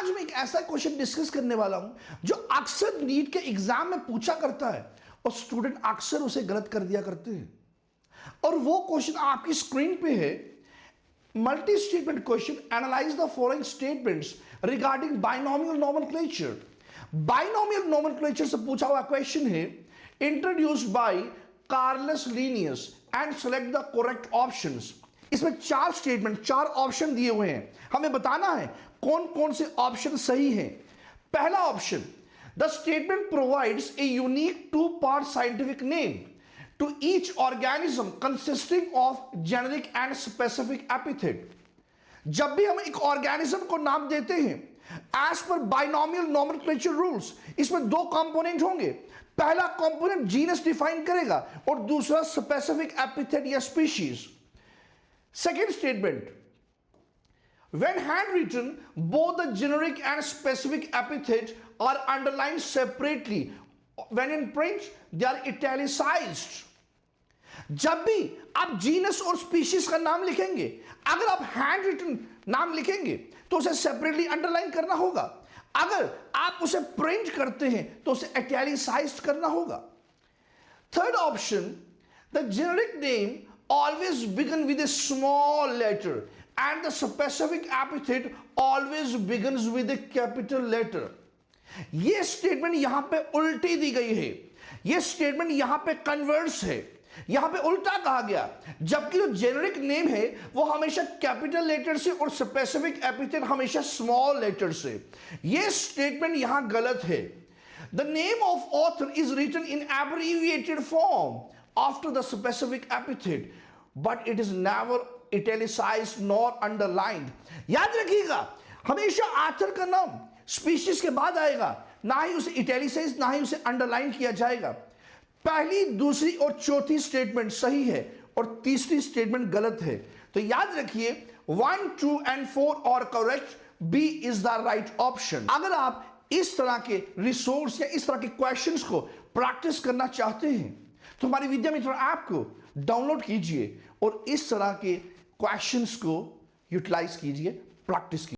आज मैं एक ऐसा क्वेश्चन डिस्कस करने वाला हूं जो अक्सर नीट के एग्जाम में पूछा करता है और स्टूडेंट अक्सर उसे गलत कर दिया करते हैं। और वो क्वेश्चन आपकी स्क्रीन पे है। Multi statement question, analyse the following statements regarding binomial nomenclature. Binomial nomenclature से पूछा हुआ क्वेश्चन है, introduced by Carolus Linnaeus and select the correct options. इसमें 4 स्टेटमेंट, 4 ऑप्शन दिए हुए हैं, हमें बताना है कौन कौन से ऑप्शन सही हैं। पहला option, the statement provides a unique 2-part scientific name to each organism consisting of generic and specific epithet. जब भी हम एक ऑर्गेनिज्म को नाम देते हैं as per binomial nomenclature rules, इसमें 2 कंपोनेंट होंगे। पहला कंपोनेंट जीनस डिफाइन करेगा और दूसरा स्पेसिफिक एपिथेट या species. Second statement, when handwritten, both the generic and specific epithet are underlined separately. When in print, they are italicized. जब भी आप जीनस और स्पीशीज का नाम लिखेंगे, अगर आप हैंड रिटन नाम लिखेंगे तो उसे सेपरेटली अंडरलाइन करना होगा। अगर आप उसे प्रिंट करते हैं तो उसे इटैलिसाइज्ड करना होगा। Third option, the generic name always begin with a small letter and the specific epithet always begins with a capital letter. यह स्टेटमेंट यहां पे उल्टी दी गई है, यह स्टेटमेंट यहां पे कन्वर्स है, यहां पे उल्टा कहा गया। जबकि जो जेनेरिक नेम है वो हमेशा कैपिटल लेटर से और स्पेसिफिक एपिथेट हमेशा स्मॉल लेटर से। यह स्टेटमेंट यहां गलत है। The name of author is written in abbreviated form after the specific epithet, but it is never italicized nor underlined. याद रखिएगा, हमेशा ऑथर का नाम स्पीशीज के बाद आएगा, ना ही उसे इटैलिसाइज ना ही उसे अंडरलाइन किया जाएगा। पहली, दूसरी और चौथी स्टेटमेंट सही है और तीसरी स्टेटमेंट गलत है। तो याद रखिए 1, 2 and 4 और correct, B is the right option. अगर आप इस तरह के रिसोर्स या इस तरह के क्वेश्चंस को प्रैक्टिस करना चाहते हैं तो हमारी विद्यामित्र ऐप को डाउनलोड कीजिए और इस तरह के क्वेश्चंस को यूटिलाइज कीजिए, प्रैक्टिस कीजिए।